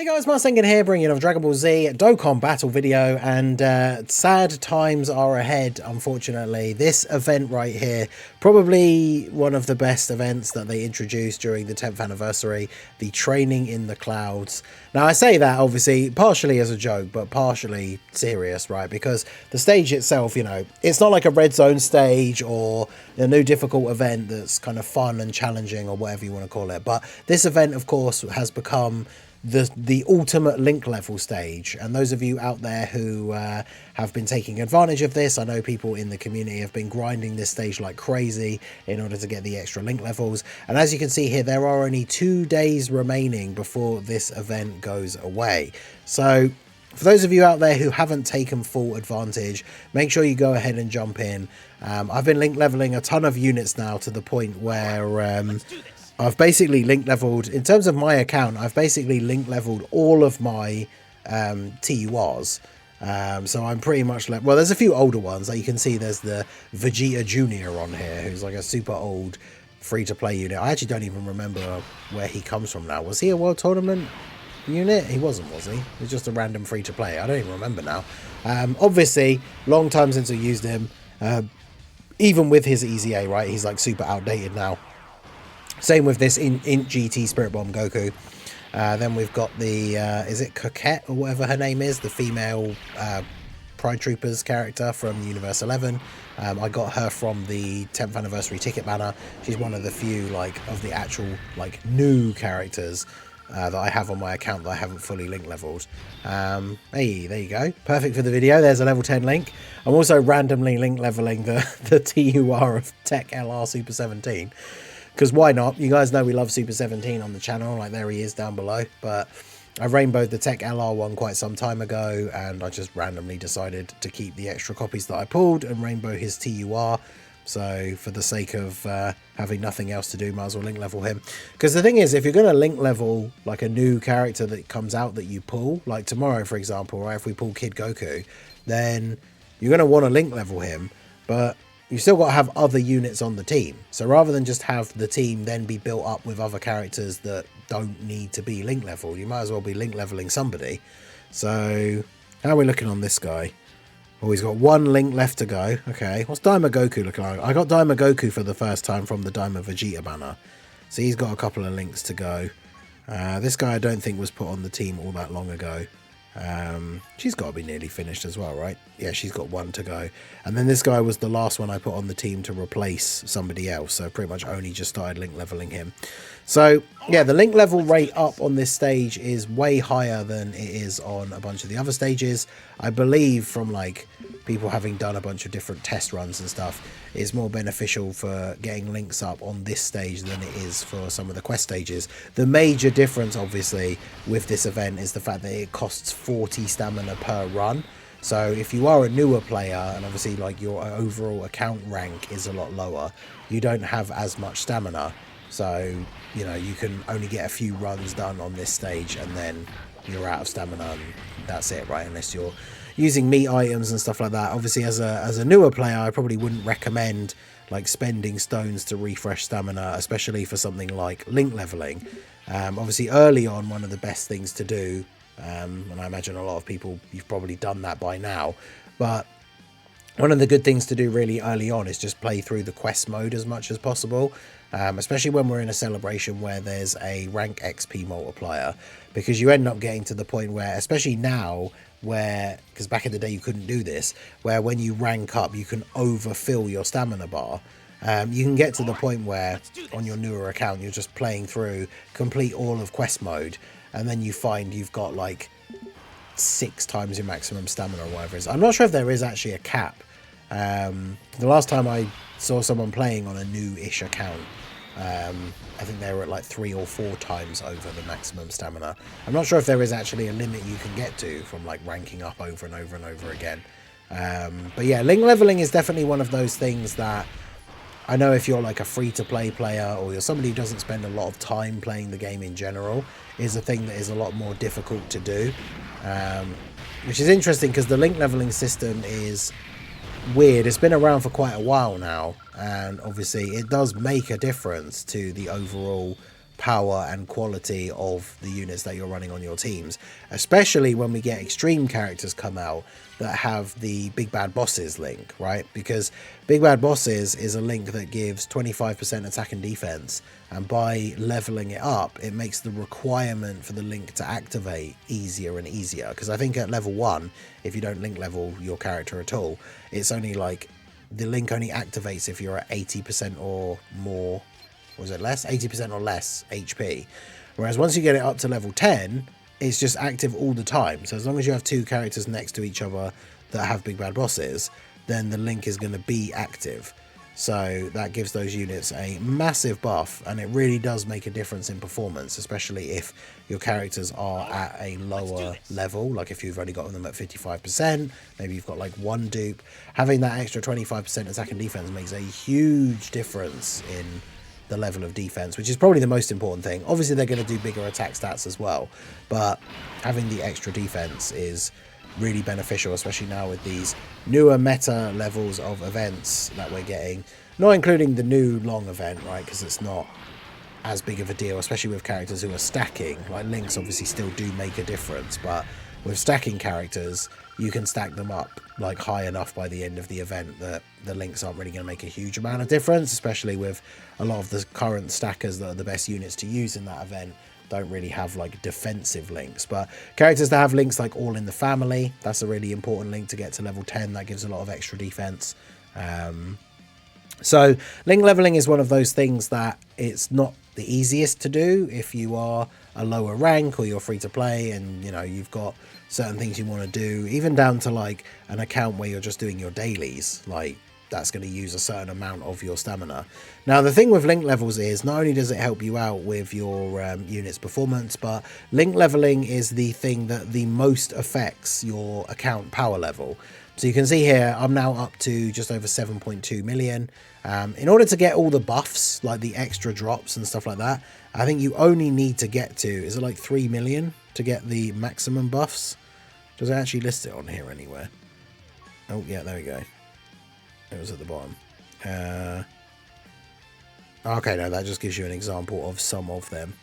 Hey guys, Marsengan here, bringing you a Dragon Ball Z Dokkan Battle video, and sad times are ahead, unfortunately. This event right here, probably one of the best events that they introduced during the 10th anniversary, the Training in the Clouds. Now, I say that, obviously, partially as a joke, but partially serious, right? Because the stage itself, you know, it's not like a red zone stage or a new difficult event that's kind of fun and challenging or whatever you want to call it. But this event, of course, has become the ultimate link level stage, and those of you out there who have been taking advantage of this, I know people in the community have been grinding this stage like crazy in order to get the extra link levels. And as you can see here, there are only 2 days remaining before this event goes away. So for those of you out there who haven't taken full advantage, make sure you go ahead and jump in. I've been link leveling a ton of units now, to the point where I've basically link leveled, in terms of my account, I've basically link leveled all of my TURs. So I'm pretty much like, well, there's a few older ones. Like you can see there's the Vegeta Jr. on here, who's like a super old free-to-play unit. I actually don't even remember where he comes from now. Was he a World Tournament unit? He wasn't, was he? He was just a random free-to-play. I don't even remember now. Obviously, long time since I used him. Even with his EZA, right? He's like super outdated now. Same with this Int GT Spirit Bomb Goku. Then we've got the, is it Coquette or whatever her name is? The female Pride Troopers character from Universe 11. I got her from the 10th anniversary ticket banner. She's one of the few, like, of the actual, like, new characters that I have on my account that I haven't fully link leveled. Hey, there you go. Perfect for the video. There's a level 10 link. I'm also randomly link leveling the TUR of Tech LR Super 17. Because why not? You guys know we love Super 17 on the channel. Like, there he is down below. But I rainbowed the Tech LR one quite some time ago, and I just randomly decided to keep the extra copies that I pulled and rainbow his TUR. So for the sake of having nothing else to do, might as well link level him. Because the thing is, if you're going to link level like a new character that comes out that you pull, like tomorrow, for example, right? If we pull Kid Goku, then you're going to want to link level him. But you've still got to have other units on the team. So rather than just have the team then be built up with other characters that don't need to be link level, you might as well be link leveling somebody. So how are we looking on this guy? Oh, he's got 1 link left to go. Okay, what's Daima Goku looking like? I got Daima Goku for the first time from the Daima Vegeta banner. So he's got a couple of links to go. This guy I don't think was put on the team all that long ago. She's got to be nearly finished as well, right? Yeah, she's got 1 to go. And then this guy was the last one I put on the team to replace somebody else, so pretty much only just started link leveling him. So yeah, the link level rate up on this stage is way higher than it is on a bunch of the other stages. I believe, from like people having done a bunch of different test runs and stuff, is more beneficial for getting links up on this stage than it is for some of the quest stages. The major difference, obviously, with this event is the fact that it costs 40 stamina per run. So if you are a newer player, and obviously like your overall account rank is a lot lower, you don't have as much stamina. So, you know, you can only get a few runs done on this stage and then you're out of stamina and that's it, right? Unless you're using meat items and stuff like that. Obviously, as a newer player, I probably wouldn't recommend like spending stones to refresh stamina, especially for something like link leveling. Obviously, early on, one of the best things to do, and I imagine a lot of people, you've probably done that by now, but one of the good things to do really early on is just play through the quest mode as much as possible, especially when we're in a celebration where there's a rank XP multiplier, because you end up getting to the point where, especially now, where, because back in the day you couldn't do this, where when you rank up you can overfill your stamina bar. You can get to the point where on your newer account you're just playing through, complete all of quest mode, and then you find you've got like 6 times your maximum stamina or whatever it is. I'm not sure if there is actually a cap. The last time I saw someone playing on a new-ish account, I think they were at like 3 or 4 times over the maximum stamina. I'm not sure if there is actually a limit you can get to from like ranking up over and over and over again. But yeah, link leveling is definitely one of those things that I know if you're like a free-to-play player, or you're somebody who doesn't spend a lot of time playing the game in general, is a thing that is a lot more difficult to do. Which is interesting because the link leveling system is weird. It's been around for quite a while now, and obviously it does make a difference to the overall power and quality of the units that you're running on your teams, especially when we get extreme characters come out that have the big bad bosses link, right? Because big bad bosses is a link that gives 25% attack and defense, and by leveling it up, it makes the requirement for the link to activate easier and easier. Because I think at level 1, if you don't link level your character at all, it's only like the link only activates if you're at 80% or more, was it less? 80% or less HP. Whereas once you get it up to level 10, it's just active all the time. So as long as you have 2 characters next to each other that have big bad bosses, then the link is going to be active. So that gives those units a massive buff, and it really does make a difference in performance, especially if your characters are at a lower level. Like if you've only got them at 55%, maybe you've got like 1 dupe. Having that extra 25% attack and defense makes a huge difference in the level of defense, which is probably the most important thing. Obviously they're going to do bigger attack stats as well, but having the extra defense is really beneficial, especially now with these newer meta levels of events that we're getting, not including the new long event, right? Because it's not as big of a deal, especially with characters who are stacking. Like links obviously still do make a difference, but with stacking characters, you can stack them up like high enough by the end of the event that the links aren't really going to make a huge amount of difference, especially with a lot of the current stackers that are the best units to use in that event don't really have like defensive links. But characters that have links like All in the Family, that's a really important link to get to level 10. That gives a lot of extra defense. So link leveling is one of those things that it's not the easiest to do if you are a lower rank or you're free to play and you know you've got certain things you want to do, even down to like an account where you're just doing your dailies. Like that's going to use a certain amount of your stamina. Now the thing with link levels is not only does it help you out with your unit's performance, but link leveling is the thing that the most affects your account power level. So you can see here I'm now up to just over 7.2 million. In order to get all the buffs, like the extra drops and stuff like that, I think you only need to get to, is it like 3 million to get the maximum buffs? Does it actually list it on here anywhere? Oh yeah, there we go. It was at the bottom. Okay, no, that just gives you an example of some of them.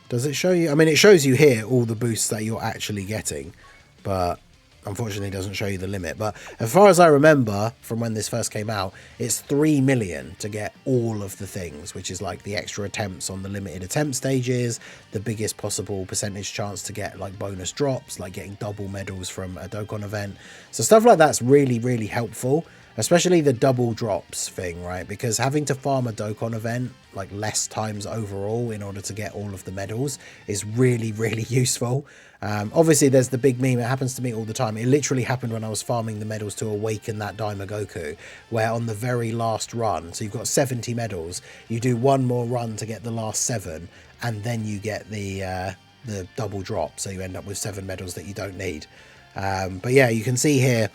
Does it show you? I mean, it shows you here all the boosts that you're actually getting, but unfortunately it doesn't show you the limit. But as far as I remember from when this first came out, it's 3 million to get all of the things, which is like the extra attempts on the limited attempt stages, the biggest possible percentage chance to get like bonus drops, like getting double medals from a Dokkan event. So stuff like that's really, really helpful, especially the double drops thing, right? Because having to farm a Dokkan event like less times overall in order to get all of the medals is really, really useful. Obviously there's the big meme, it happens to me all the time. It literally happened when I was farming the medals to awaken that Goku, where on the very last run, so you've got 70 medals, you do one more run to get the last 7, and then you get the double drop, so you end up with 7 medals that you don't need. But yeah, you can see here,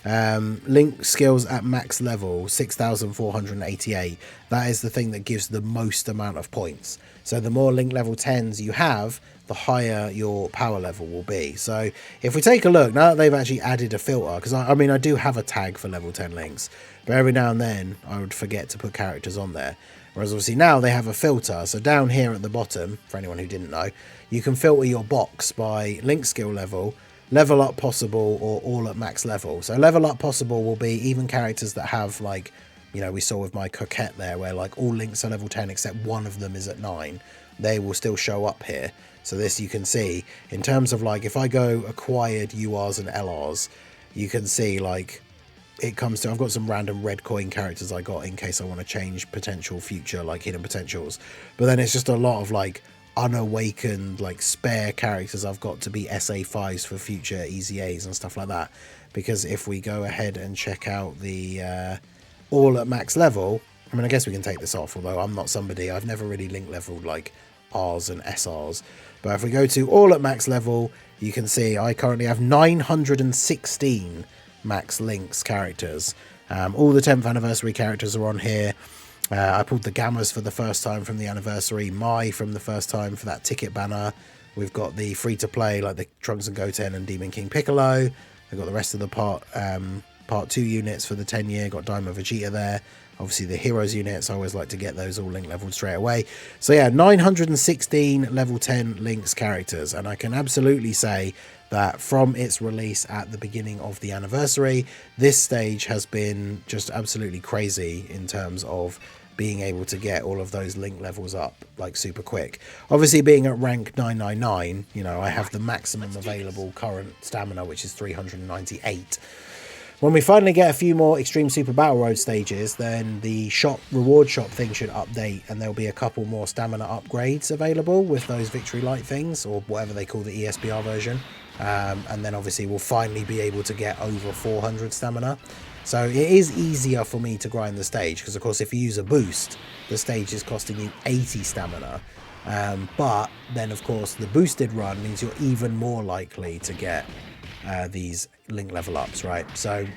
link skills at max level 6,488. That is the thing that gives the most amount of points. So the more link level 10s you have, the higher your power level will be. So if we take a look, now that they've actually added a filter, because I mean I do have a tag for level 10 links, but every now and then I would forget to put characters on there. Whereas obviously now they have a filter. So down here at the bottom, for anyone who didn't know, you can filter your box by link skill level, level up possible, or all at max level. So level up possible will be even characters that have, like, you know, we saw with my Coquette there, where like all links are level 10 except one of them is at 9. They will still show up here. So this you can see in terms of like if I go acquired URs and LRs, you can see like it comes to, I've got some random red coin characters I got in case I want to change potential future like hidden potentials, but then it's just a lot of like unawakened like spare characters I've got to be SA5s for future EZAs and stuff like that. Because if we go ahead and check out the all at max level, I mean I guess we can take this off, although I'm not somebody, I've never really link leveled like Rs and SRs. But if we go to all at max level, you can see I currently have 916 max links characters. All the 10th anniversary characters are on here. I pulled the Gammas for the first time from the anniversary, Mai from the first time for that ticket banner. We've got the free to play like the Trunks and Goten and Demon King Piccolo. We've got the rest of the part Part 2 units for the 10 year, got Diamond Vegeta there. Obviously the Heroes units, I always like to get those all link leveled straight away. So yeah, 916 level 10 Link's characters, and I can absolutely say that from its release at the beginning of the anniversary, this stage has been just absolutely crazy in terms of being able to get all of those link levels up like super quick. Obviously being at rank 999, you know, I have the maximum available current stamina, which is 398. When we finally get a few more Extreme Super Battle Road stages, then the shop reward shop thing should update, and there'll be a couple more stamina upgrades available with those Victory Light things, or whatever they call the ESBR version. And then obviously we'll finally be able to get over 400 stamina. So it is easier for me to grind the stage, because of course if you use a boost, the stage is costing you 80 stamina. But then of course the boosted run means you're even more likely to get these link level ups, right? So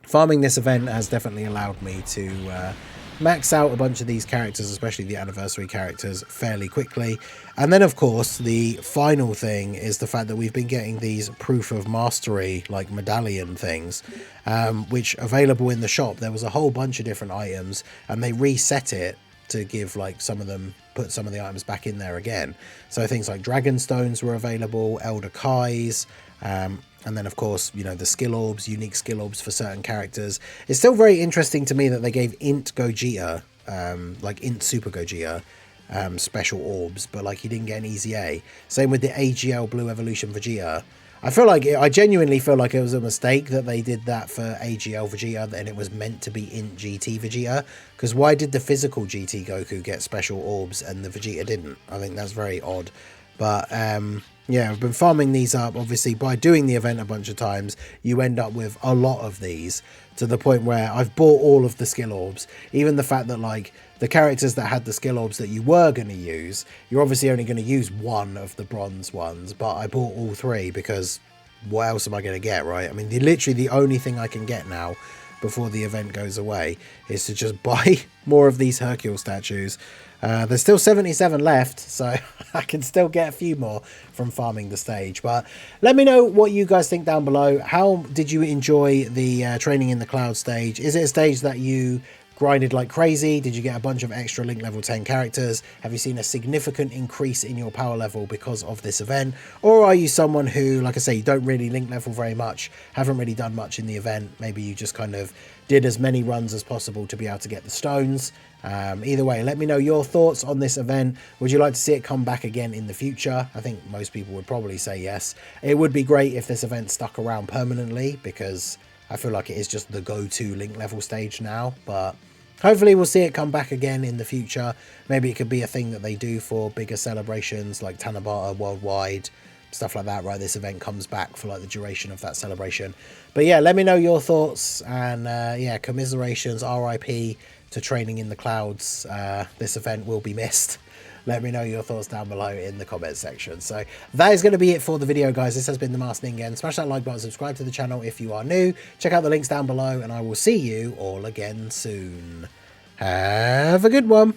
farming this event has definitely allowed me to max out a bunch of these characters, especially the anniversary characters, fairly quickly. And then of course the final thing is the fact that we've been getting these proof of mastery like medallion things, which available in the shop. There was a whole bunch of different items, and they reset it to give like some of them, put some of the items back in there again. So things like dragon stones were available, elder kais, and then of course, you know, the skill orbs, unique skill orbs for certain characters. It's still very interesting to me that they gave int Gogeta, like int Super Gogeta, special orbs, but like he didn't get an easy A. Same with the AGL Blue Evolution Vegeta. I genuinely feel like it was a mistake that they did that for AGL Vegeta, and it was meant to be int GT Vegeta. Because why did the physical GT Goku get special orbs and the Vegeta didn't? I think that's very odd. But yeah, I've been farming these up. Obviously, by doing the event a bunch of times, you end up with a lot of these, to the point where I've bought all of the skill orbs. Even the fact that like the characters that had the skill orbs that you were going to use, you're obviously only going to use one of the bronze ones, but I bought all three because what else am I going to get, right? I mean, literally the only thing I can get now before the event goes away is to just buy more of these Hercule statues. There's still 77 left, so I can still get a few more from farming the stage. But let me know what you guys think down below. How did you enjoy the Training in the Cloud stage? Is it a stage that you grinded like crazy? Did you get a bunch of extra Link level 10 characters? Have you seen a significant increase in your power level because of this event? Or are you someone who, like I say, you don't really Link level very much, haven't really done much in the event? Maybe you just kind of did as many runs as possible to be able to get the stones. Either way, let me know your thoughts on this event. Would you like to see it come back again in the future? I think most people would probably say yes. It would be great if this event stuck around permanently, because I feel like it is just the go-to Link level stage now. But hopefully we'll see it come back again in the future. Maybe it could be a thing that they do for bigger celebrations like Tanabata Worldwide, stuff like that, right? This event comes back for like the duration of that celebration. But yeah, let me know your thoughts, and yeah, commiserations, RIP to Training in the Clouds. This event will be missed. Let me know your thoughts down below in the comments section. So that is going to be it for the video, guys. This has been the Masked Ningen. Smash that like button, subscribe to the channel if you are new. Check out the links down below, and I will see you all again soon. Have a good one.